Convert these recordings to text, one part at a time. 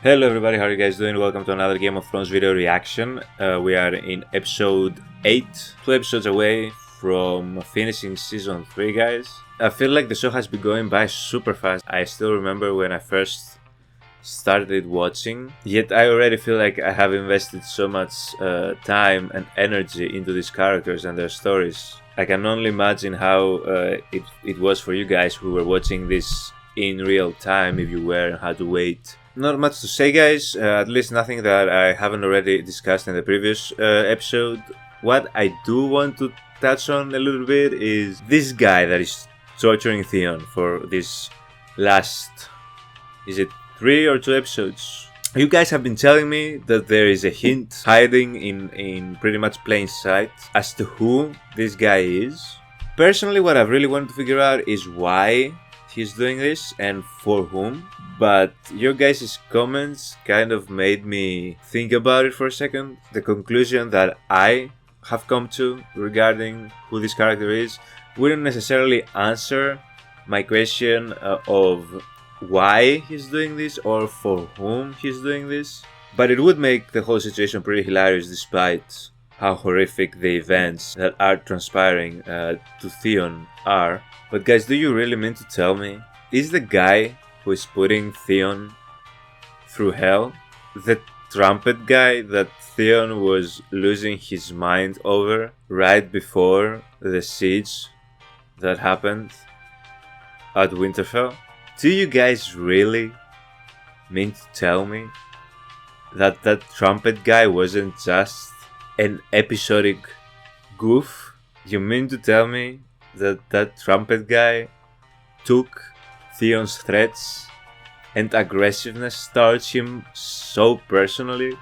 Hello everybody, how are you guys doing? Welcome to another Game of Thrones video reaction. We are in episode 8, 2 episodes away from finishing season 3, guys. I feel like the show has been going by super fast. I still remember when I first started watching, yet I already feel like I have invested so much time and energy into these characters and their stories. I can only imagine how it was for you guys who were watching this in real time, if you were, and had to wait. Not much to say, guys, at least nothing that I haven't already discussed in the previous episode. What I do want to touch on a little bit is this guy that is torturing Theon for this last, is it 3 or 2 episodes? You guys have been telling me that there is a hint hiding in pretty much plain sight as to who this guy is. Personally, what I've really wanted to figure out is why he's doing this and for whom. But your guys' comments kind of made me think about it for a second. The conclusion that I have come to regarding who this character is wouldn't necessarily answer my question of why he's doing this or for whom he's doing this. But it would make the whole situation pretty hilarious despite how horrific the events that are transpiring to Theon are. But guys, do you really mean to tell me, is the guy who is putting Theon through hell the trumpet guy that Theon was losing his mind over right before the siege that happened at Winterfell? Do you guys really mean to tell me that that trumpet guy wasn't just an episodic goof? You mean to tell me that that trumpet guy took Theon's threats and aggressiveness towards him so personally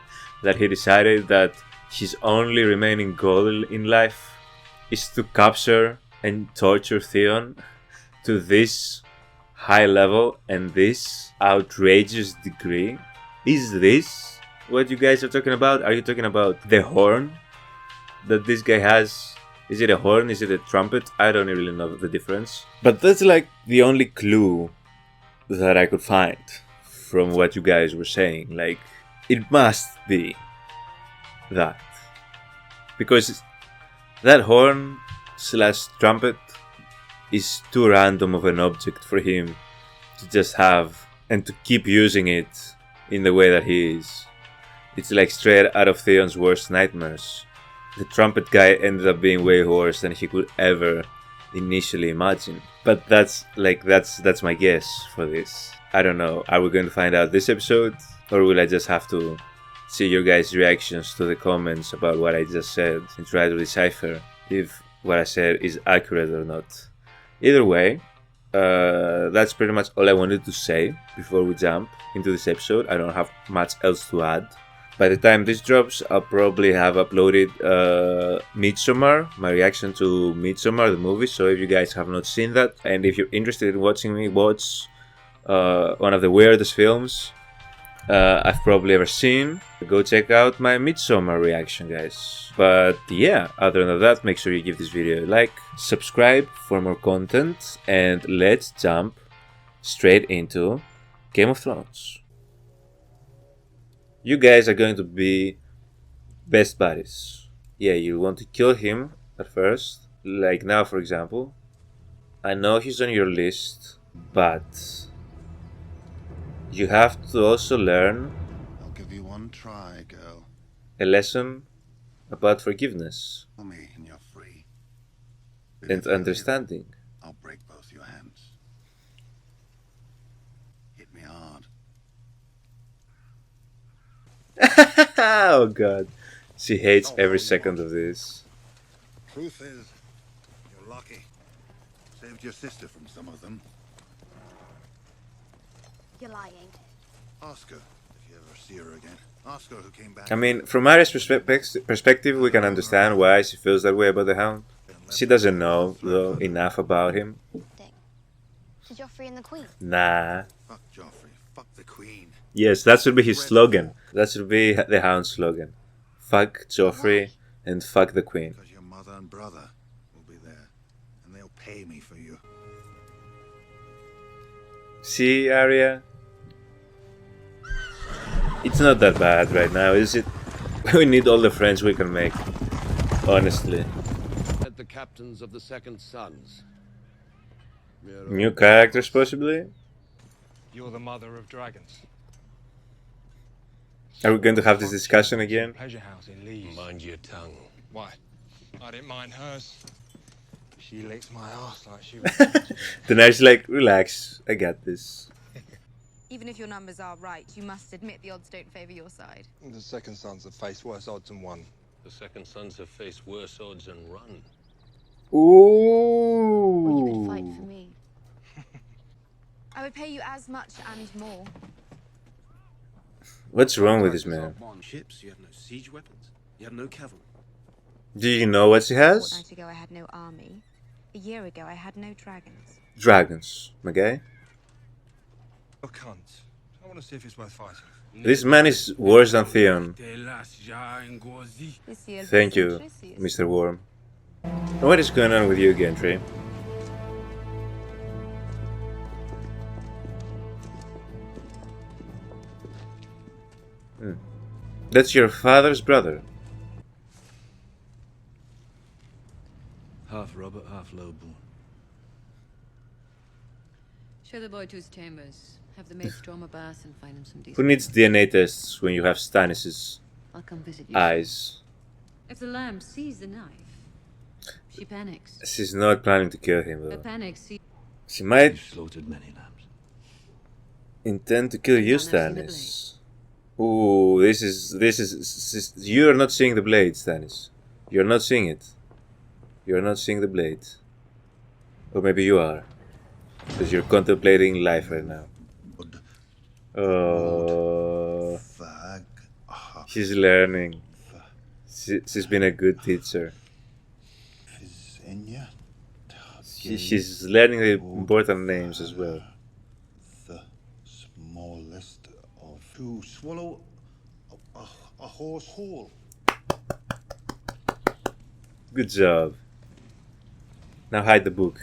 that he decided that his only remaining goal in life is to capture and torture Theon to this high level and this outrageous degree? Is this what you guys are talking about? Are you talking about the horn that this guy has? Is it a horn? Is it a trumpet? I don't really know the difference. But that's like the only clue that I could find from what you guys were saying. Like, it must be that. Because that horn slash trumpet is too random of an object for him to just have and to keep using it in the way that he is. It's like straight out of Theon's worst nightmares. The trumpet guy ended up being way worse than he could ever initially imagine. But that's my guess for this. I don't know. Are we going to find out this episode? Or will I just have to see your guys' reactions to the comments about what I just said and try to decipher if what I said is accurate or not? Either way, that's pretty much all I wanted to say before we jump into this episode. I don't have much else to add. By the time this drops, I'll probably have uploaded Midsommar, my reaction to Midsommar, the movie. So if you guys have not seen that, and if you're interested in watching me watch one of the weirdest films I've probably ever seen, go check out my Midsommar reaction, guys. But yeah, other than that, make sure you give this video a like, subscribe for more content, and let's jump straight into Game of Thrones. You guys are going to be best buddies. Yeah, you want to kill him at first. Like now, for example. I know he's on your list, but you have to also learn I'll give you one try, girl. a lesson about forgiveness Tell me and you're free. and understanding. I'll break both your hands. Hit me hard. Oh god. She hates every second of this. Truth is, you're lucky. Saved your sister from some of them. You're lying. Ask her if you ever see her again. Ask her who came back. I mean, from Arya's perspective, we can understand why she feels that way about the Hound. She doesn't know, though, enough about him. Thing. To Joffrey and the Queen. Nah. Fuck Joffrey. Fuck the Queen. Yes, that should be his slogan. That should be the Hound's slogan. Fuck Joffrey and fuck the Queen. Because your mother and brother will be there. And they'll pay me for you. See, Arya? It's not that bad right now, is it? We need all the friends we can make, honestly. At the captains of the Second Sons. New characters, possibly? You're the mother of dragons. Are we going to have this discussion again? Pleasure house in Leeds. Mind your tongue. Why? I didn't mind hers. She licks my ass like she was. Daenerys like, relax, I got this. Even if your numbers are right, you must admit the odds don't favor your side. The Second Sons have faced worse odds than one. The Second Sons have faced worse odds and run. Or you could fight for Ooh. me. I would pay you as much and more. What's wrong with this man? Ships, you have no siege weapons, you have no cavalry. Do you know what she A has? fortnight ago, I had no army. A year ago, I had no dragons. Dragons, okay? Oh, cunt. I want to see if it's worth fighting. This man is worse than Theon. Thank you, Mr. Worm. What is going on with you, Gentry? That's your father's brother. Half Robert, half lowborn. Show the boy to his chambers. Have the maid storm a bath and find him some decent. Who needs DNA tests when you have Stannis' I'll come visit you. eyes? If the lamb sees the knife, she panics. She's not planning to kill him Her though. panic sees She might You've slaughtered many lambs. intend to kill you, I've never seen the Stannis. Ooh, this is you're not seeing the blade, Stannis. You're not seeing it. You're not seeing the blade. Or maybe you are. Because you're contemplating life right now. Oh, Fag. she's learning. She's been a good teacher. Fizenia. She's learning the important names as well. The smallest of to swallow a horse whole. Good job. Now hide the book.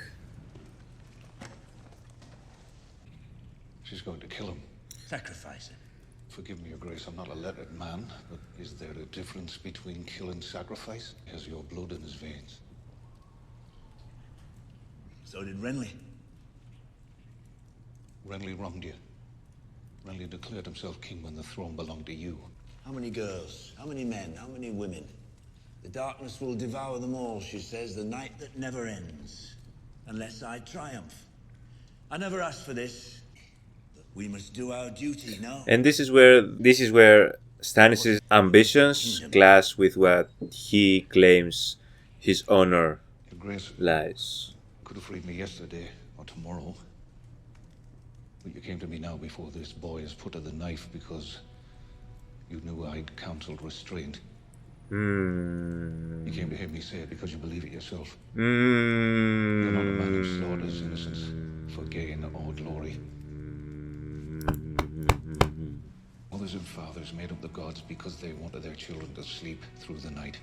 She's going to kill him. Sacrifice it. Forgive me, Your Grace, I'm not a lettered man, but is there a difference between kill and sacrifice? He has your blood in his veins. So did Renly. Renly wronged you. Renly declared himself king when the throne belonged to you. How many girls? How many men? How many women? The darkness will devour them all, she says, the night that never ends. Unless I triumph. I never asked for this. But we must do our duty, no? And this is where Stannis' ambitions clash with what he claims his honor Your Grace, lies. you could have freed me yesterday or tomorrow. But you came to me now before this boy is put to the knife because you knew I'd counseled restraint. You came to hear me say it because you believe it yourself. You're not a man who slaughters innocents for gain or glory. Mothers and fathers made up the gods because they wanted their children to sleep through the night.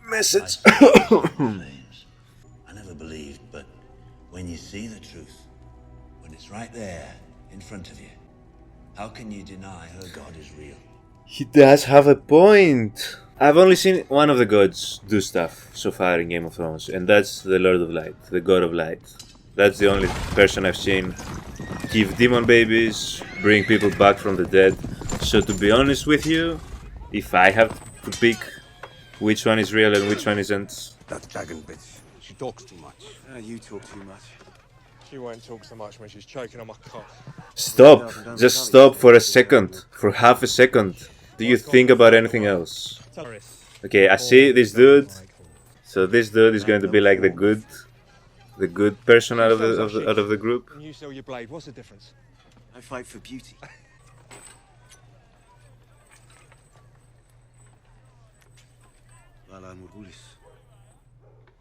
Message. Flames. I never believed, but when you see the truth, when it's right there in front of you, how can you deny her God is real? He does have a point. I've only seen one of the gods do stuff so far in Game of Thrones, and that's the Lord of Light, the God of Light. That's the only person I've seen give demon babies, bring people back from the dead. So to be honest with you, if I have to pick which one is real and which one isn't, That dragon bitch. She talks too much. You talk too much. She won't talk so much when she's choking on my cock. stop. Just stop for a second, for half a second. Do you think about anything else? Okay, I see this dude. So this dude is going to be like the good person out of the group. And you sell your blade, what's the difference? I fight for beauty.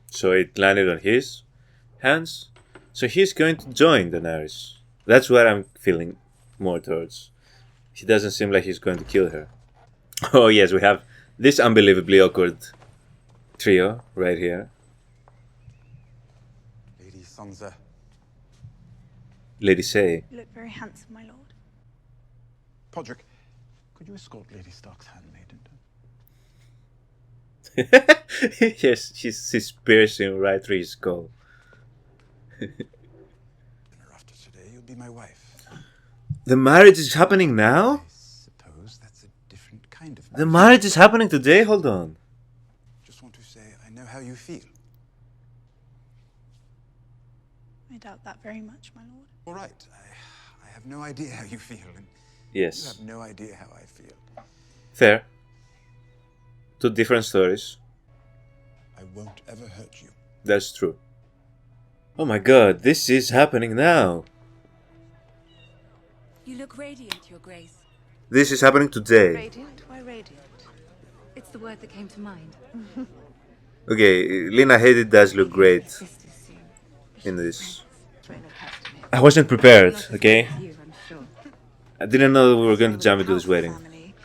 So it landed on his hands. So he's going to join Daenerys. That's what I'm feeling more towards. He doesn't seem like he's going to kill her. Oh yes, we have this unbelievably awkward trio right here. Lady Sansa. Lady Say. You look very handsome, my lord. Podrick, could you escort Lady Stark's handmaiden? Yes, she's piercing right through his skull. After today, you'll be my wife. The marriage is happening now? I suppose that's a different kind of The marriage is happening today? Hold on. Just want to say I know how you feel. I doubt that very much, my lord. All right, I have no idea how you feel, and Yes. you have no idea how I feel. Fair. Two different stories. I won't ever hurt you. That's true. Oh my god, this is happening now. You look radiant, Your Grace. This is happening today. Radiant? Why radiant? It's the word that came to mind. Okay, Lena Headey does look great in this. I wasn't prepared, okay? I didn't know we were going to jump into this wedding. Family,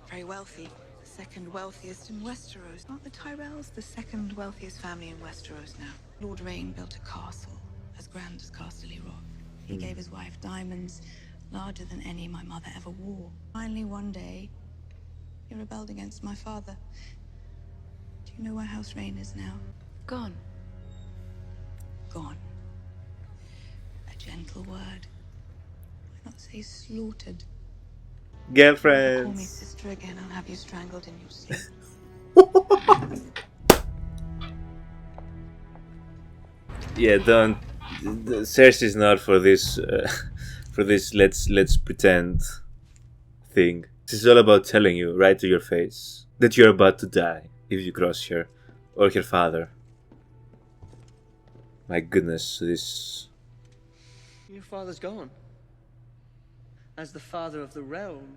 very wealthy, the second wealthiest in Westeros. Aren't the Tyrells the second wealthiest family in Westeros now? Lord Rain built a castle as grand as Casterly Rock. He gave his wife diamonds larger than any my mother ever wore. Finally, one day, he rebelled against my father. Do you know where House Rain is now? Gone. Gone. A gentle word. Why not say slaughtered? Call me Girlfriends. sister again, I'll have you strangled in your sleep. Yeah, don't. Cersei's not for this. For this, let's pretend thing. This is all about telling you right to your face that you're about to die if you cross her or her father. My goodness, this. Your father's gone. As the father of the realm,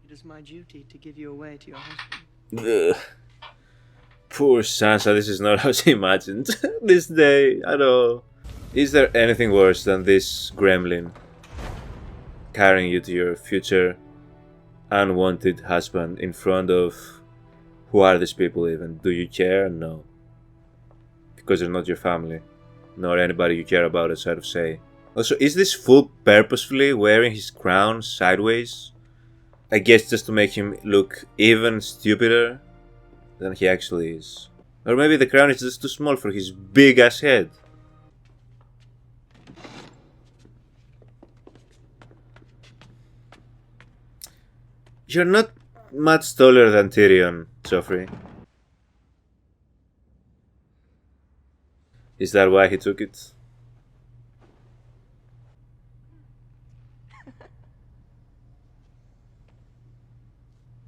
it is my duty to give you away to your husband. Ugh. Poor Sansa, this is not how she imagined this day at all. Is there anything worse than this gremlin carrying you to your future unwanted husband in front of... Who are these people even? Do you care? No. Because they're not your family, nor anybody you care about outside of say. Also, is this fool purposefully wearing his crown sideways? I guess just to make him look even stupider than he actually is. Or maybe the crown is just too small for his big ass head. You're not much taller than Tyrion, Joffrey. Is that why he took it?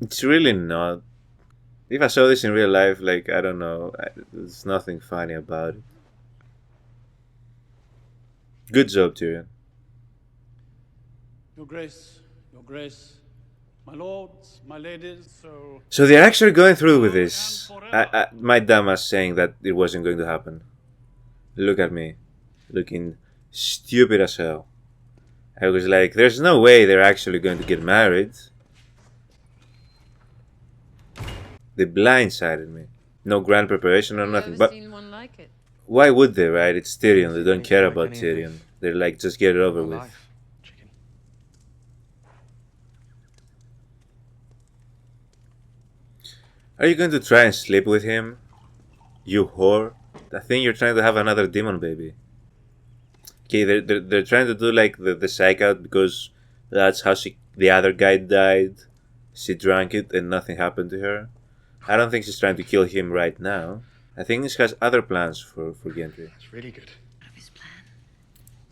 It's really not. If I saw this in real life, like, I don't know, there's nothing funny about it. Good job, Tyrion. Your Grace, my lords, my ladies, So they're actually going through with this. My dumbass saying that it wasn't going to happen. Look at me, looking stupid as hell. I was like, there's no way they're actually going to get married. They blindsided me. No grand preparation or nothing. But Seen one like it. why would they, right? It's Tyrion. They don't care about Tyrion. They're like, just get it over with. Are you going to try and sleep with him? You whore. I think you're trying to have another demon baby. Okay, they're trying to do like the psych out because that's how the other guy died. She drank it and nothing happened to her. I don't think she's trying to kill him right now. I think she has other plans for Gendry. That's really good.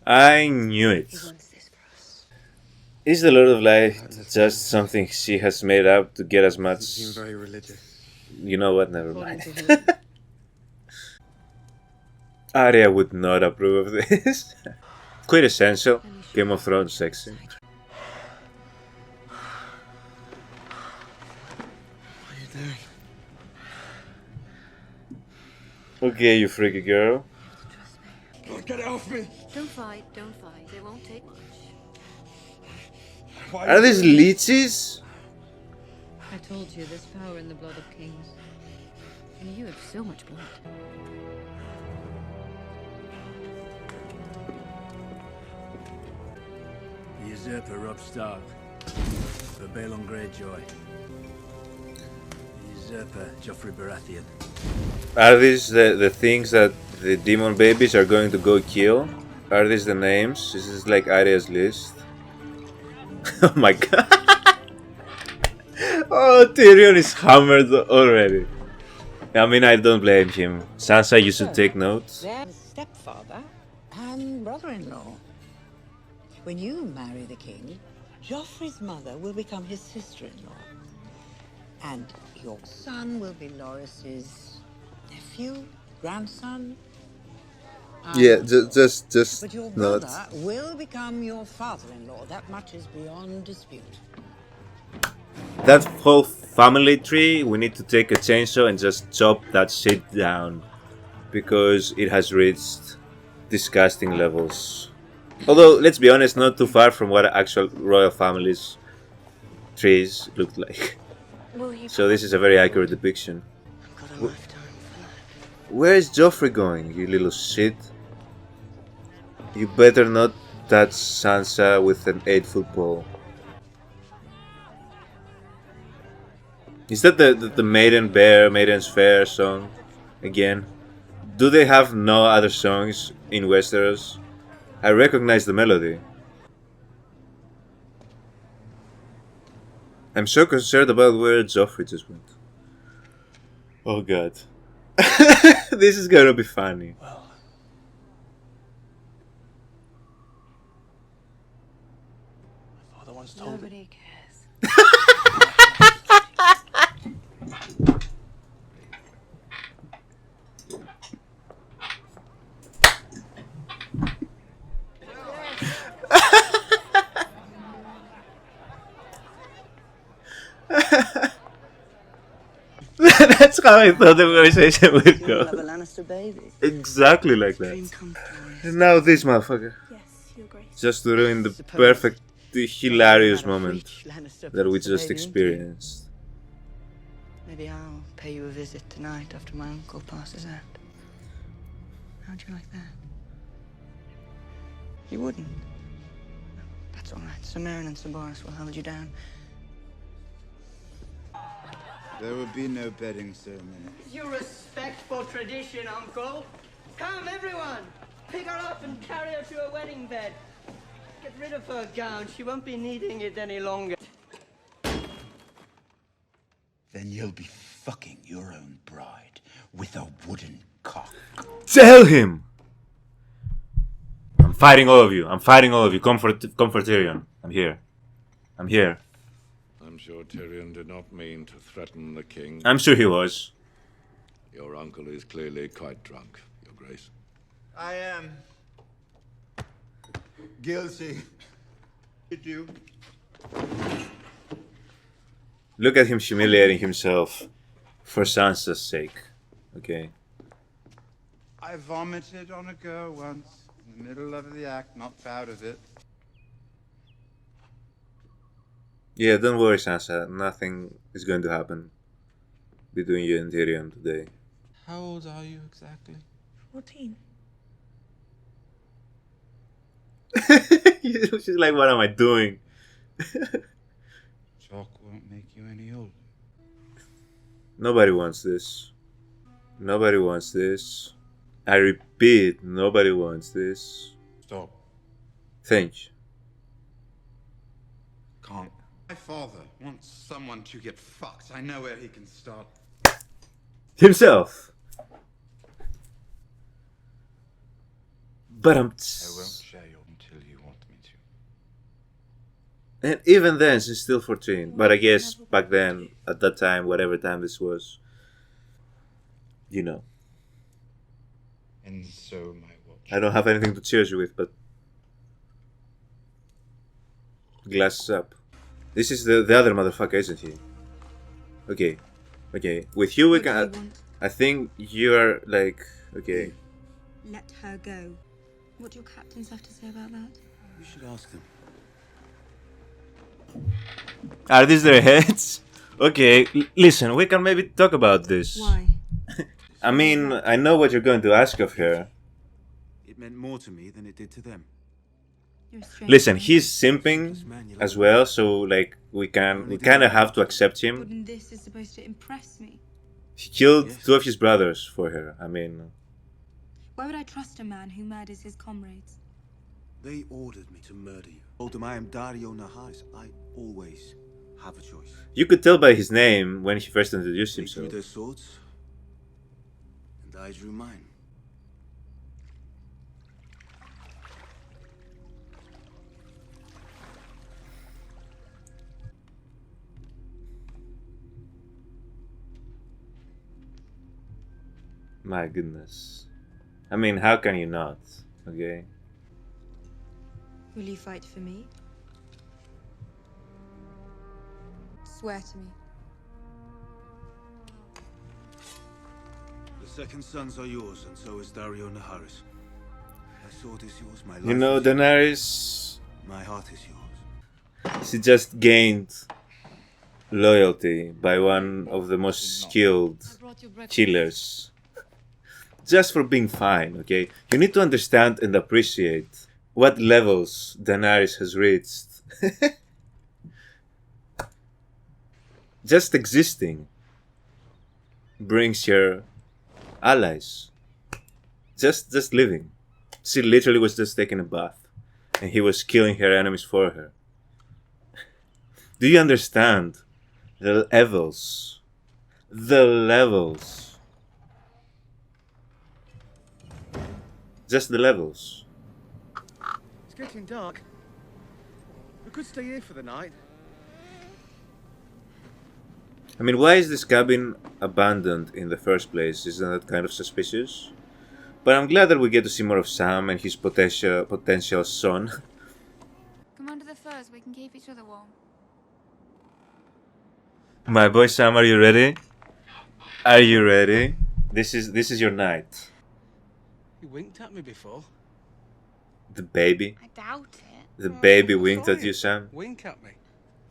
I knew it. Is the Lord of Light just something she has made up to get as much... Seem very religious. You know what, never mind. Arya would not approve of this. Quite essential. Game of Thrones sexy. What are you doing? Okay, you freaky girl. God, get it off me! Don't fight, don't fight. It won't take much. Why Are these leeches? I told you there's power in the blood of kings. And you have so much blood. The usurper Robb Stark. For Balon Greyjoy. Usurper Joffrey Baratheon. Are these the things that the demon babies are going to go kill? Are these the names? Is this like Arya's list? Oh my god! Oh, Tyrion is hammered already. I mean, I don't blame him. Sansa, you should take notes. Their stepfather and brother-in-law. When you marry the king, Joffrey's mother will become his sister-in-law. And your son will be Loras's nephew, grandson. Yeah, just But your notes. brother will become your father-in-law. That much is beyond dispute. That whole family tree, we need to take a chainsaw and just chop that shit down. Because it has reached disgusting levels. Although, let's be honest, not too far from what actual royal families' trees looked like. So this is a very accurate depiction. Where is Joffrey going, you little shit? You better not touch Sansa with an 8-foot pole. Is that the Maiden Bear, Maiden's Fair song again? Do they have no other songs in Westeros? I recognize the melody. I'm so concerned about where Joffrey just went. Oh god. This is gonna be funny. Well, my father once told me. Nobody cares. That's how I thought the conversation would You'll have a go. Lannister baby. Exactly like that. And now this motherfucker. Yes, Your Grace. Just to ruin the perfect, hilarious moment that we just experienced. Maybe I'll pay you a visit tonight after my uncle passes out. How'd you like that? You wouldn't? That's all right. Sir Meryn and Sir Boris will hold you down. There will be no bedding ceremony. You respect for tradition, Uncle. Come, everyone! Pick her up and carry her to a wedding bed. Get rid of her gown. She won't be needing it any longer. Then you'll be fucking your own bride with a wooden cock. Tell him! I'm fighting all of you. I'm fighting all of you. Comfort Tyrion. I'm here. I'm here. I'm sure Tyrion did not mean to threaten the king. I'm sure he was. Your uncle is clearly quite drunk, Your Grace. I am guilty. Did you? Look at him humiliating himself for Sansa's sake. Okay. I vomited on a girl once in the middle of the act, not proud of it. Yeah, don't worry, Sansa. Nothing is going to happen between you and Tyrion today. How old are you exactly? 14. She's like, what am I doing? Chalk won't make you any older. Nobody wants this. Nobody wants this. I repeat, nobody wants this. Stop. Thank you. Can't. My father wants someone to get fucked. I know where he can start. Himself. But I won't share you until you want me to. And even then, she's still 14. But I guess back then, at that time, whatever time this was, you know. And so my watch. I don't have anything to cheers you with, but glasses up. This is the other motherfucker, isn't he? Okay. Okay. With you, we can. I think you're like. Okay. Let her go. What do your captains have to say about that? You should ask them. Are these their heads? Okay. Listen, we can maybe talk about this. Why? I mean, I know what you're going to ask of her. It meant more to me than it did to them. You're a stranger. Listen, he's simping as well, so like we kind of have to accept him. Wouldn't this is supposed to impress me? He killed two of his brothers for her. I mean, Why would I trust a man who murders his comrades? They ordered me to murder you. Told them I am Dario Naharis. I always have a choice. you could tell by his name when he first introduced They drew himself. their swords, and I drew mine. My goodness. I mean, how can you not? Okay. Will you fight for me? Swear to me. The second sons are yours, and so is Dario Naharis. My sword is yours, my life You know, is yours. Daenerys, My heart is yours. she just gained loyalty by one of the most skilled killers. Just for being fine, okay? You need to understand and appreciate what levels Daenerys has reached. Just existing brings her allies. Just living. She literally was just taking a bath, and he was killing her enemies for her. Do you understand the levels? The levels. Just the levels. It's getting dark. We could stay here for the night. I mean, why is this cabin abandoned in the first place? Isn't that kind of suspicious? But I'm glad that we get to see more of Sam and his potential son. Come under the furs, we can keep each other warm. My boy Sam, are you ready? Are you ready? This is your night. You winked at me before. The baby. I doubt it. The baby winked at you, Sam. Wink at me.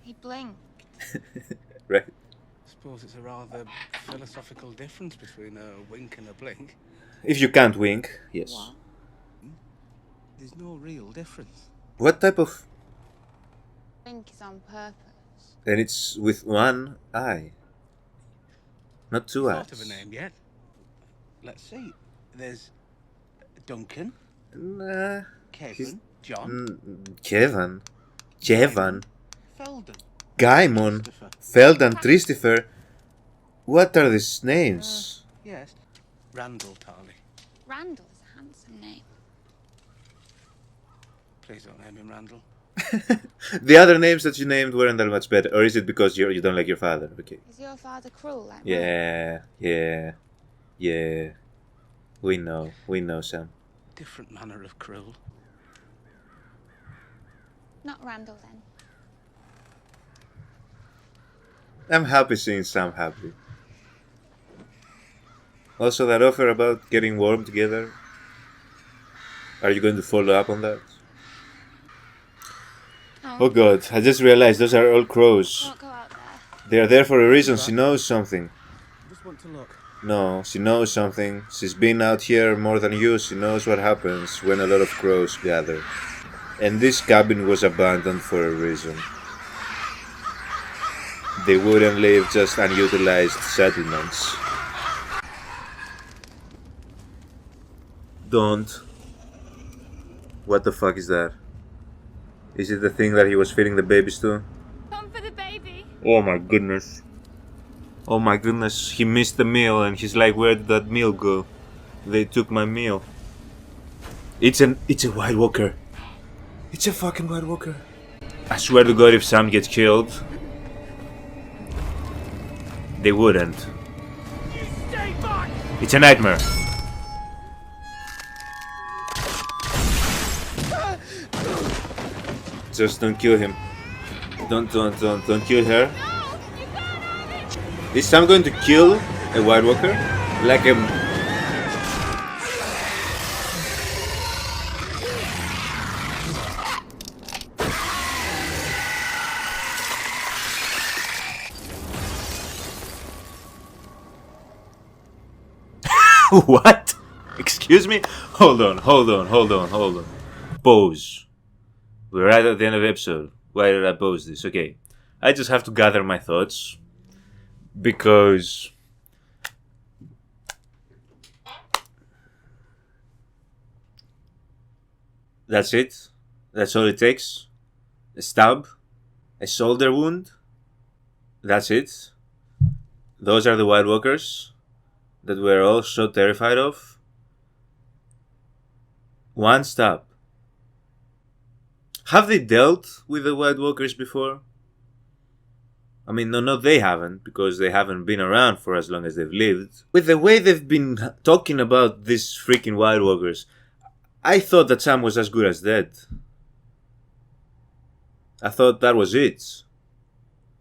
He blinked. Right. I suppose it's a rather philosophical difference between a wink and a blink. If you can't wink, yes. What? There's no real difference. What type of... Blink is on purpose. And it's with one eye. Not two eyes. Thought of a name yet? Let's see. There's Duncan. Nah. Kevin. John. Kevin. Kevin. Felden. Gaimon. Felden. Christopher. What are these names? Yes. Randall Tarley. Randall is a handsome name. Please don't name him Randall. The other names that you named weren't that much better. Or is it because you don't like your father? Okay. Is your father cruel like Yeah. We know, Sam. Different manner of cruel. Not Randall then. I'm happy seeing Sam happy. Also, that offer about getting warm together. Are you going to follow up on that? Oh god, I just realized those are all crows. Don't go out there. They are there for a reason. She knows something. Just want to look. No, she knows something. She's been out here more than you. She knows what happens when a lot of crows gather. And this cabin was abandoned for a reason. They wouldn't leave just unutilized settlements. Don't. What the fuck is that? Is it the thing that he was feeding the babies to? Come for the baby. Oh my goodness. Oh my goodness, he missed the meal and he's like, where did that meal go? They took my meal. It's a White Walker. It's a fucking White Walker. I swear to God, if Sam gets killed, they wouldn't. It's a nightmare. Just don't kill him. Don't kill her. Is Sam going to kill a White Walker? Like a... What? Excuse me? Hold on. Pause. We're right at the end of the episode. Why did I post this? Okay. I just have to gather my thoughts. Because... that's it. That's all it takes. A stab. A shoulder wound. That's it. Those are the White Walkers that we're all so terrified of. One stab. Have they dealt with the White Walkers before? I mean, no, they haven't, because they haven't been around for as long as they've lived. With the way they've been talking about these freaking White Walkers, I thought that Sam was as good as dead. I thought that was it.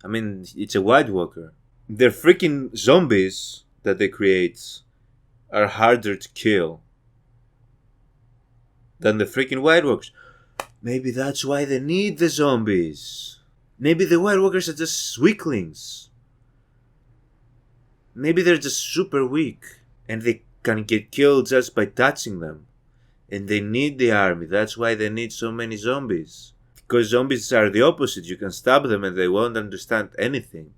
I mean, it's a White Walker. Their freaking zombies that they create are harder to kill than the freaking White Walkers. Maybe that's why they need the zombies. Maybe the White Walkers are just weaklings. Maybe they're just super weak and they can get killed just by touching them. And they need the army. That's why they need so many zombies. Because zombies are the opposite. You can stab them and they won't understand anything.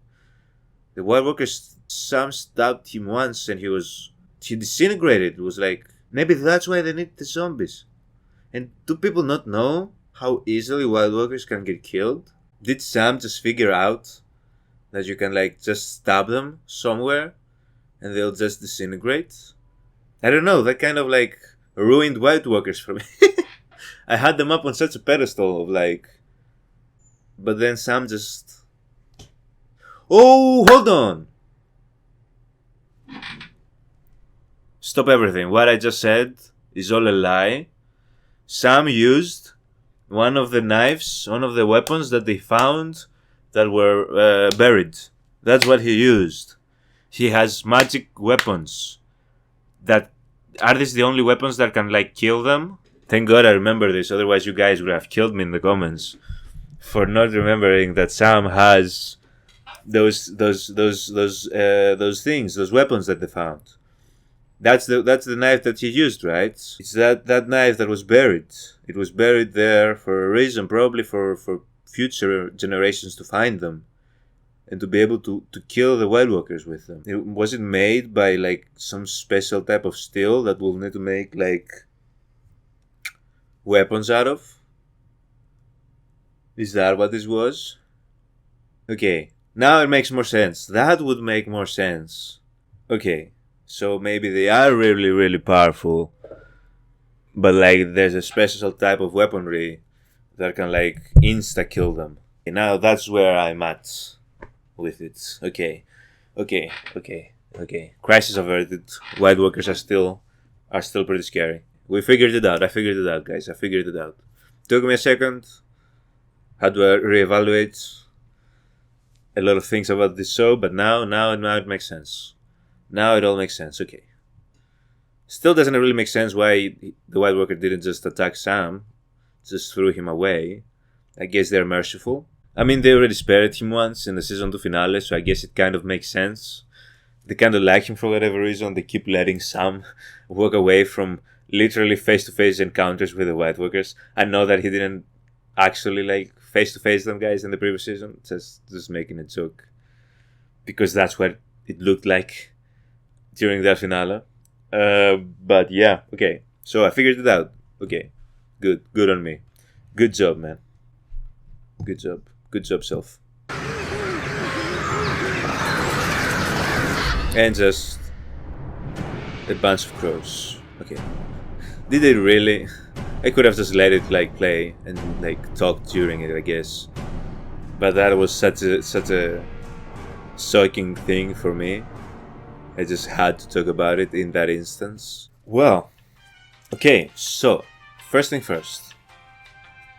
The White Walkers, Sam stabbed him once and he disintegrated. It was like, maybe that's why they need the zombies. And do people not know how easily White Walkers can get killed? Did Sam just figure out that you can like just stab them somewhere and they'll just disintegrate? I don't know, that kind of like ruined White Walkers for me. I had them up on such a pedestal of like... But then Sam just... Oh, hold on! Stop everything. What I just said is all a lie. Sam used one of the knives, one of the weapons that they found that were buried. That's what he used. He has magic weapons. That are these the only weapons that can like kill them? Thank God I remember this. Otherwise, you guys would have killed me in the comments for not remembering that Sam has those things, those weapons that they found. That's the knife that he used, right? It's that knife that was buried. It was buried there for a reason, probably for future generations to find them and to be able to kill the White Walkers with them. Was it made by like some special type of steel that we'll need to make like weapons out of? Is that what this was? Okay, now it makes more sense. That would make more sense. Okay. So maybe they are really, really powerful, but like there's a special type of weaponry that can like insta-kill them. Okay, now that's where I'm at with it. Okay. Crisis averted. White Walkers are still pretty scary. We figured it out. I figured it out, guys. I figured it out. Took me a second. Had to reevaluate a lot of things about this show, but now it makes sense. Now it all makes sense, okay. Still doesn't really make sense why the White Walker didn't just attack Sam, just threw him away. I guess they're merciful. I mean, they already spared him once in the season 2 finale, so I guess it kind of makes sense. They kind of like him for whatever reason. They keep letting Sam walk away from literally face-to-face encounters with the White Walkers. I know that he didn't actually like face-to-face them, guys, in the previous season. Just making a joke. Because that's what it looked like during that finale. But yeah, okay. So I figured it out. Okay. Good on me. Good job, man. Good job, self. And just a bunch of crows. Okay. Did they really? I could have just let it like play and like talk during it, I guess. But that was such a shocking thing for me. I just had to talk about it in that instance. Well, okay, so first thing first.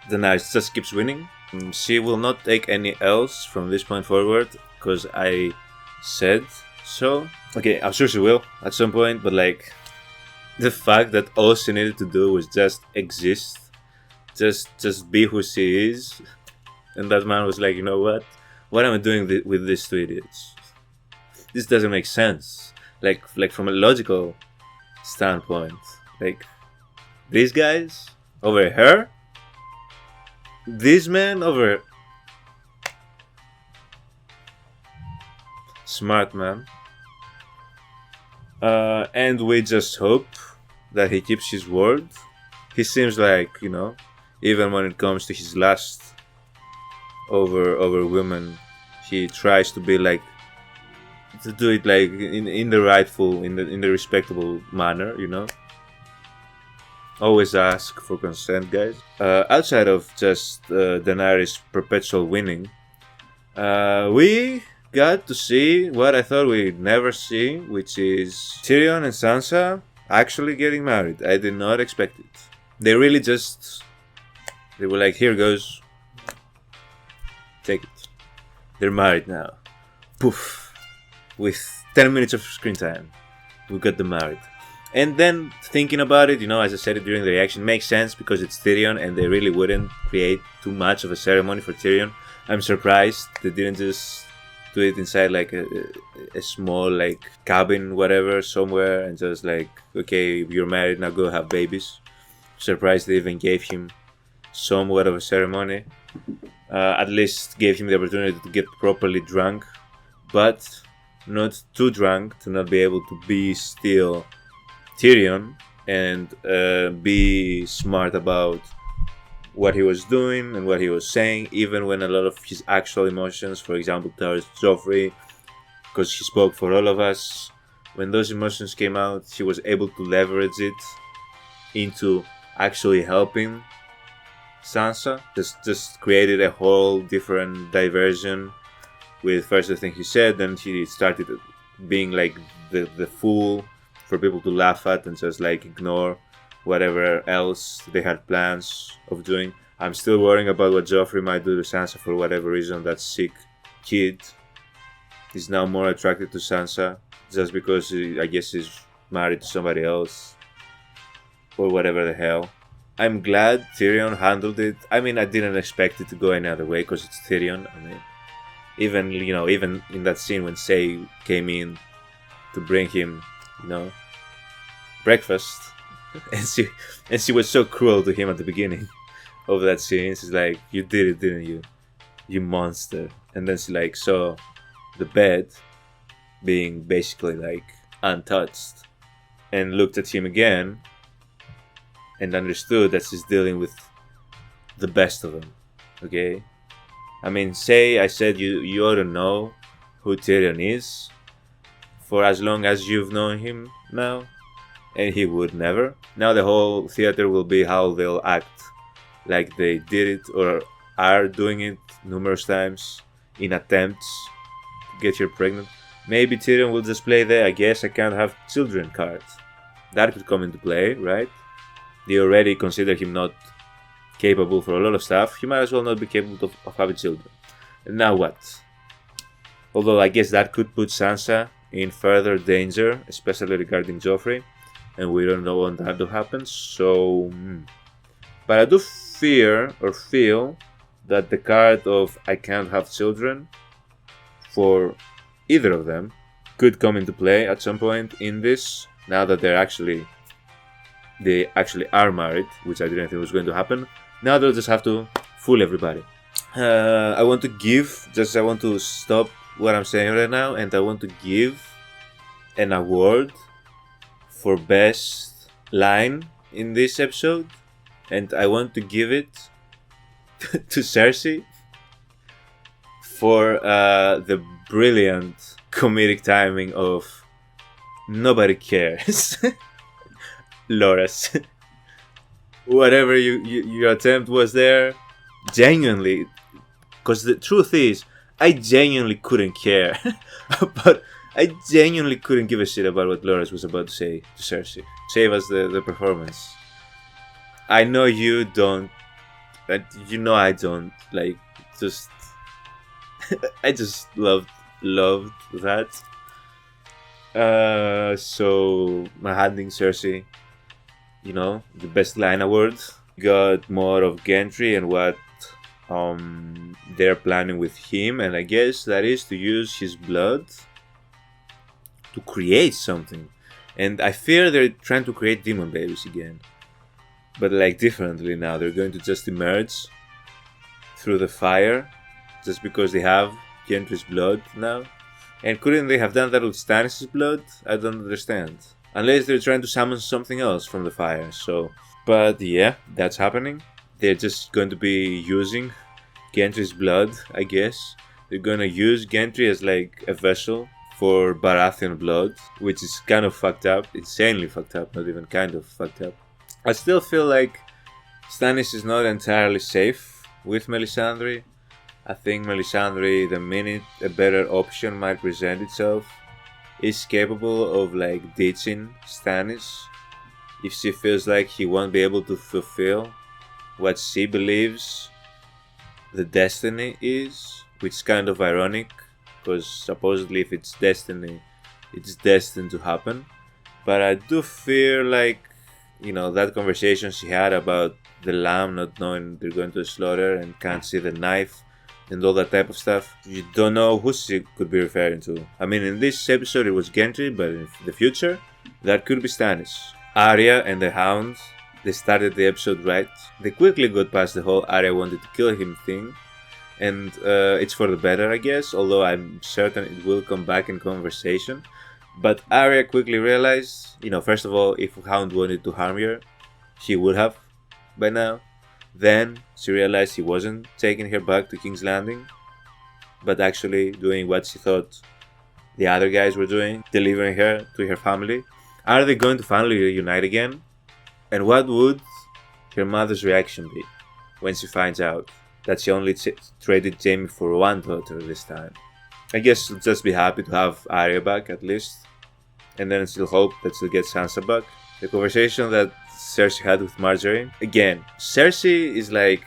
Daenerys just keeps winning. She will not take any L's from this point forward because I said so. Okay, I'm sure she will at some point, but like the fact that all she needed to do was just exist, just be who she is, and that man was like, you know what? What am I doing with these two idiots? This doesn't make sense. Like from a logical standpoint, like these guys over her. This man over... Smart man. And we just hope that he keeps his word. He seems like, you know, even when it comes to his lust over women, he tries to be like, to do it like in the rightful, in the respectable manner, you know. Always ask for consent, guys. Outside of just Daenerys' perpetual winning, we got to see what I thought we'd never see, which is Tyrion and Sansa actually getting married. I did not expect it. They really just... They were like, here goes. Take it. They're married now. Poof. With 10 minutes of screen time, we got them married. And then thinking about it, you know, as I said it during the reaction, makes sense because it's Tyrion and they really wouldn't create too much of a ceremony for Tyrion. I'm surprised they didn't just do it inside like a small like cabin, whatever, somewhere, and just like, okay, you're married, now go have babies. Surprised they even gave him somewhat of a ceremony. At least gave him the opportunity to get properly drunk, but not too drunk to not be able to be still Tyrion and be smart about what he was doing and what he was saying, even when a lot of his actual emotions, for example towards Joffrey, because he spoke for all of us, when those emotions came out, he was able to leverage it into actually helping Sansa. Just created a whole different diversion with first the thing he said, then he started being like the fool for people to laugh at and just like ignore whatever else they had plans of doing. I'm still worrying about what Joffrey might do to Sansa for whatever reason. That sick kid is now more attracted to Sansa just because I guess he's married to somebody else or whatever the hell. I'm glad Tyrion handled it. I mean, I didn't expect it to go any other way because it's Tyrion. I mean, even, you know, even in that scene when Say came in to bring him, you know, breakfast, and she was so cruel to him at the beginning of that scene. She's like, you did it, didn't you? You monster. And then she like saw the bed being basically like untouched and looked at him again and understood that she's dealing with the best of them. Okay? I mean, I said you ought to know who Tyrion is for as long as you've known him now, and he would never. Now the whole theater will be how they'll act like they did it or are doing it numerous times in attempts to get her pregnant. Maybe Tyrion will just play the I guess I can't have children card. That could come into play, right? They already consider him not capable for a lot of stuff. He might as well not be capable of having children. And now what? Although I guess that could put Sansa in further danger, especially regarding Joffrey, and we don't want that to happen. So, but I do fear or feel that the card of I can't have children for either of them could come into play at some point in this. Now that they actually are married, which I didn't think was going to happen. Now they'll just have to fool everybody. I want to stop what I'm saying right now, and I want to give an award for best line in this episode, and I want to give it to Cersei for the brilliant comedic timing of nobody cares. Loras. Whatever your attempt was there, genuinely, because the truth is, I genuinely couldn't care about. I genuinely couldn't give a shit about what Loras was about to say to Cersei. Save us the performance. I know you don't. You know I don't. Like, just. I just loved that. So, my handing Cersei, you know, the best line award. Got more of Gendry and what they're planning with him, and I guess that is to use his blood to create something. And I fear they're trying to create demon babies again, but like differently now. They're going to just emerge through the fire just because they have Gendry's blood now? And couldn't they have done that with Stannis' blood? I don't understand. Unless they're trying to summon something else from the fire, so... But yeah, that's happening. They're just going to be using Gendry's blood, I guess. They're gonna use Gendry as like a vessel for Baratheon blood, which is kind of fucked up, insanely fucked up, not even kind of fucked up. I still feel like Stannis is not entirely safe with Melisandre. I think Melisandre, the minute a better option might present itself, is capable of like ditching Stannis if she feels like he won't be able to fulfill what she believes the destiny is, which is kind of ironic because supposedly if it's destiny, it's destined to happen. But I do fear like, you know, that conversation she had about the lamb not knowing they're going to slaughter and can't see the knife and all that type of stuff. You don't know who she could be referring to. I mean, in this episode it was Gendry, but in the future, that could be Stannis. Arya and the Hound, they started the episode right. They quickly got past the whole Arya wanted to kill him thing. And it's for the better, I guess, although I'm certain it will come back in conversation. But Arya quickly realized, you know, first of all, if Hound wanted to harm her, he would have by now. Then she realized he wasn't taking her back to King's Landing, but actually doing what she thought the other guys were doing, delivering her to her family. Are they going to finally reunite again? And what would her mother's reaction be when she finds out that she only traded Jaime for one daughter this time? I guess she'll just be happy to have Arya back at least, and then still hope that she'll get Sansa back. The conversation that Cersei had with Marjorie. Again, Cersei is like,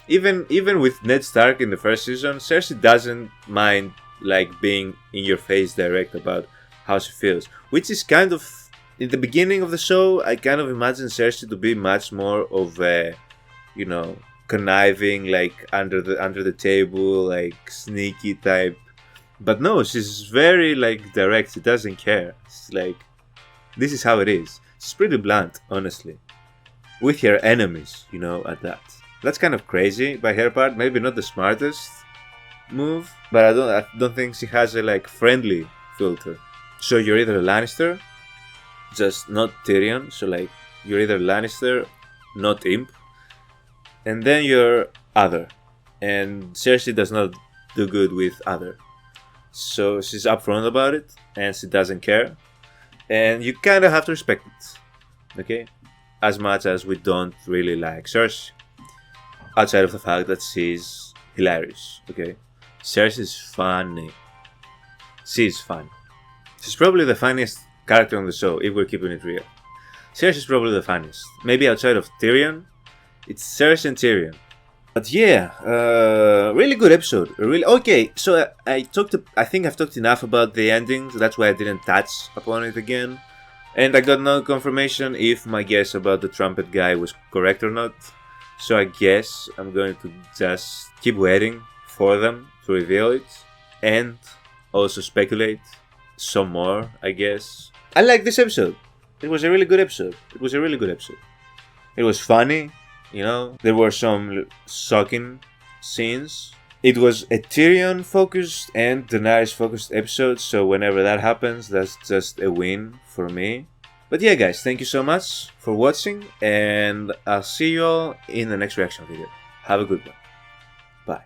even with Ned Stark in the first season, Cersei doesn't mind like being in your face direct about how she feels, which is kind of, in the beginning of the show, I kind of imagine Cersei to be much more of a, you know, conniving, like under the table, like sneaky type. But no, she's very like direct. She doesn't care. She's like, this is how it is. She's pretty blunt, honestly, with her enemies, you know, at that. That's kind of crazy by her part. Maybe not the smartest move, but I don't think she has a like friendly filter. So you're either a Lannister, just not Tyrion. So like you're either Lannister, not Imp, and then you're other. And Cersei does not do good with other. So she's upfront about it, and she doesn't care. And you kind of have to respect it, okay? As much as we don't really like Cersei, outside of the fact that she's hilarious, okay? Cersei's funny. She's funny. She's probably the funniest character on the show, if we're keeping it real. Cersei's probably the funniest. Maybe outside of Tyrion, it's Cersei and Tyrion. But yeah, really good episode. Really okay. So I think I've talked enough about the ending. So that's why I didn't touch upon it again. And I got no confirmation if my guess about the trumpet guy was correct or not. So I guess I'm going to just keep waiting for them to reveal it, and also speculate some more, I guess. I like this episode. It was a really good episode. It was funny. You know, there were some shocking scenes. It was a Tyrion focused and Daenerys focused episode, so whenever that happens, that's just a win for me. But yeah guys, thank you so much for watching, and I'll see you all in the next reaction video. Have a good one. Bye.